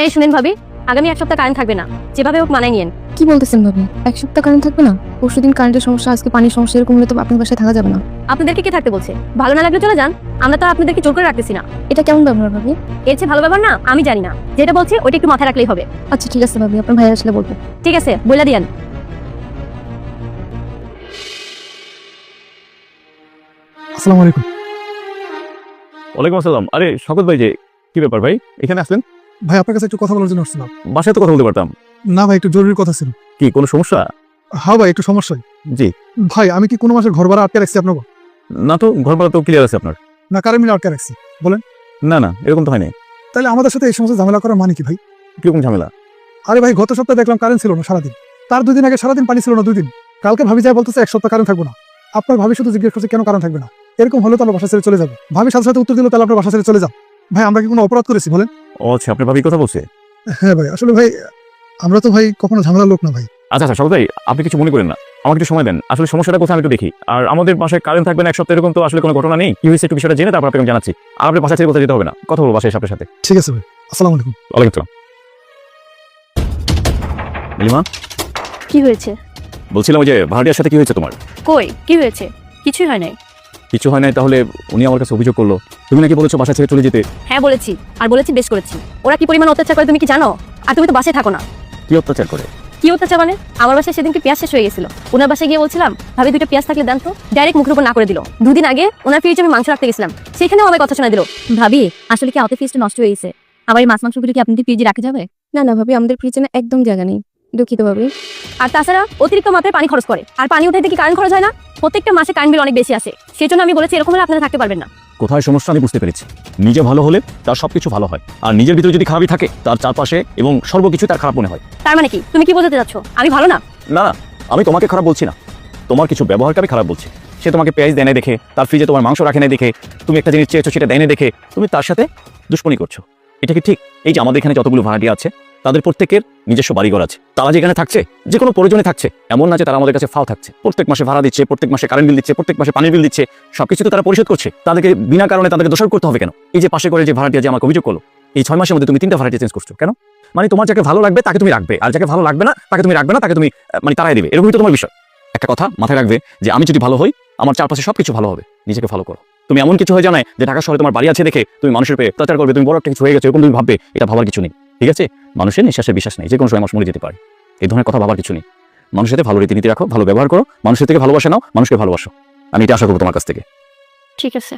এই শুনেন ভাবি, আগামী এক সপ্তাহ কারেন্ট থাকবে না, যেভাবে হোক মানায় নিয়েন। কি বলতেছেন ভাবি? এক সপ্তাহ কারেন্ট থাকবে না? পরশুদিন কারেন্টের সমস্যা, আজকে পানির সমস্যা, এরকম হলে তো আপনার বাসায় থাকা যাবে না। আপনাদেরকে কে থাকতে বলছে? ভালো না লাগলে চলে যান, আমরা তো আপনাদেরকে জোর করে রাখতেছি না। এটা কেমন ব্যবহার ভাবি? এর চেয়ে ভালো ব্যাপার না আমি জানি না, যেটা বলছি ওইটা একটু মাথায় রাখলেই হবে। আচ্ছা ঠিক আছে ভাবি, আপনার ভাই আসলে বলবো। ঠিক আছে, বলে দিয়েন। আসসালামু আলাইকুম। ওয়ালাইকুম আসসালাম। আরে শকত ভাই, যে কি ব্যাপার ভাই, এখানে আসলেন? ভাই আপনার কাছে একটু কথা বলার জন্য আসছিলাম। বাসায় তো কথা বলতে পারতাম। না ভাই, একটু জরুরি কথা ছিল। কি কোনো সমস্যা? হ্যাঁ ভাই, একটু সমস্যা। জি। ভাই আমি কি কোনো মাসের ঘর ভাড়া আটকে রাখছি আপনাকে? না তো, ঘর ভাড়া তো ক্লিয়ার আছে আপনার। না কারেন্ট বিল আটকে রাখছি? না না, এরকম তো হয় নাই। তাহলে আমাদের সাথে এই সমস্ত ঝামেলা করার মানে কি ভাই? কিরকম ঝামেলা? আরে ভাই, গত সপ্তাহে দেখলাম কারেন্ট ছিল না সারাদিন, তার 2 দিন আগে সারাদিন পানি ছিল না 2 দিন, কালকে ভাবি যায় বলতেছে এক সপ্তাহ কারেন্ট থাকবো না। আপনার ভাবি শুধু জিজ্ঞেস করছে কেন কারেন্ট থাকবে না। এরকম হলে তাহলে বাসা ছেড়ে চলে যাবে। ভাবি সাথে সাথে উত্তর দিল তাহলে আপনার বাসা ছেড়ে চলে যাও। ভাই আমরা কি কোনো অপরাধ করেছি বলেন? ও আচ্ছা, আপনার ভাবি কথা বলছে। হ্যাঁ ভাই, আসলে ভাই আমরা তো ভাই কখনো ঝামেলার লোক না ভাই। আচ্ছা আচ্ছা শকত ভাই, আপনি কিছু মনে করেন না, আমাকে একটু সময় দেন। আসলে সমস্যাটা কোথায় আমি একটু দেখি। আর আমাদের বাসায় কারেন্ট থাকবে না এক সপ্তাহ, এরকম তো আসলে কোনো ঘটনা নেই। কি হয়েছে একটু বিষয়টা জেনে তারপর আপনাকে আমি জানাচ্ছি। আর আপনি বাসা ছেড়ে কোথায় যেতে হবে না, কথা বলবো বাসায় এসে আপনার সাথে। ঠিক আছে ভাই, আসসালামু আলাইকুম। ওয়ালাইকুম আসসালাম। নীলিমা, কি হয়েছে? বলছিলাম ওই যে ভাড়াটিয়ার সাথে কি হয়েছে তোমার? কই কি হয়েছে? কিছুই হয় নাই। কিছু হয় নাই? তাহলে উনি আমার কাছে অভিযোগ করলো তুমি নাকি বলেছো বাসা ছেড়ে চলে যেতে। হ্যাঁ বলেছি, আর বলেছি বেশ করেছি। ওরা কি পরিমাণ অত্যাচার করে তুমি কি জানো? আর তুমি তো বাসায় থাকো না। কি অত্যাচার করে? কি অত্যাচার মানে? আমার বাসায় সেদিনকে পেঁয়াজ শেষ হয়ে গেছিল, ওনার বাসায় গিয়ে বলছিলাম ভাবি 2টা পেঁয়াজ থাকলে দেন তো, ডাইরেক্ট মুখের উপর না করে দিল। 2 দিন আগে ওনার ফ্রিজে আমি মাংস রাখতে গেছিলাম, সেখানেও আমার কথা শোনা দিল। ভাবি আসলে কি আউতে ফ্রিজটা নষ্ট হয়ে গেছে, আবার এই মাছ মাংসগুলো কি আপনাদের ফ্রিজে রাখা যাবে? না না ভাবি, আমাদের ফ্রিজে না একদম জায়গা নেই, দুঃখিত ভাবি। আর তাছাড়া অতিরিক্ত মাত্রায় পানি খরচ করে, আর পানি উঠাইতে কি কারেন্ট খরচ হয় না? প্রত্যেকটা মাসে কারেন্ট বিল অনেক বেশি আসে, সেই জন্য আমি বলেছি এরকম হলে আপনারা থাকতে পারবেন না। কোথায় সমস্যা আমি বুঝতে পেরেছি। নিজে ভালো হলে তার সবকিছু ভালো হয়, আর নিজের ভিতরে যদি খারাপই থাকে তার চারপাশে এবং সর্বকিছু তার খারাপ মনে হয়। তার মানে কি তুমি কি বোঝাতে যাচ্ছ আমি ভালো না? না, আমি তোমাকে খারাপ বলছি না, তোমার কিছু ব্যবহারকে আমি খারাপ বলছি। সে তোমাকে পেঁয়াজ দেয় না দেখে, তার ফ্রিজে তোমার মাংস রাখে না দেখে, তুমি একটা জিনিস চেয়েছো সেটা দেয় না দেখে তুমি তার সাথে দুশ্মনী করছো। এটা কি ঠিক? এই যে আমাদের এখানে যতগুলো ভাড়াটিয়া আছে তাদের প্রত্যেকের নিজস্ব বাড়িঘর আছে, তারা যেখানে থাকছে যে কোনো প্রয়োজনে থাকছে, এমন না যে তারা আমাদের কাছে ফাও থাকছে। প্রত্যেক মাসে ভাড়া দিচ্ছে, প্রত্যেক মাসে কারেন্ট বিল দিচ্ছে, প্রত্যেক মাসে পানির বিল দিচ্ছে, সবকিছু তো তারা পরিশোধ করছে। তাদেরকে বিনা কারণে তাদেরকে দোষারোপ করতে হবে কেন? এই যে পাশে করে যে ভাড়াটিয়া যে আমাকে অভিযোগ করলো, এই 6 মাসের মধ্যে তুমি 3টা ভাড়াটিয়া চেঞ্জ করছো কেন? মানে তোমার যাকে ভালো লাগবে তাকে তুমি রাখবে, আর যাকে ভালো লাগবে না তাকে তুমি রাখবে না, তাকে তুমি মানে তারাই দিবে, এরকমই তো তোমার বিষয়। একটা কথা মাথায় রাখবে যে আমি যদি ভালো হই আমার চারপাশে সবকিছু ভালো হবে। নিজেকে ভালো করো। তুমি এমন কিছু হয়ে জানায় যে ঢাকা শহরে তোমার বাড়ি আছে দেখে তুমি মানুষের পেয়ে অত্যাচার করবে, তুমি বড় একটা কিছু হয়ে গেছে এরকম তুমি ভাববে, এটা ভাবার কিছু নেই। ঠিক আছে? মানুষের নিঃশ্বাসের বিশ্বাস নেই, যে কোনো সময় মানুষ মরে যেতে পারে। এই ধরনের কথা ভাবার কিছু নেই। মানুষের সাথে ভালো রীতিনীতি রাখো, ভালো ব্যবহার করো, মানুষের থেকে ভালোবাসা নাও, মানুষকে ভালোবাসো। আমি এটা আশা করবো তোমার কাছ থেকে। ঠিক আছে।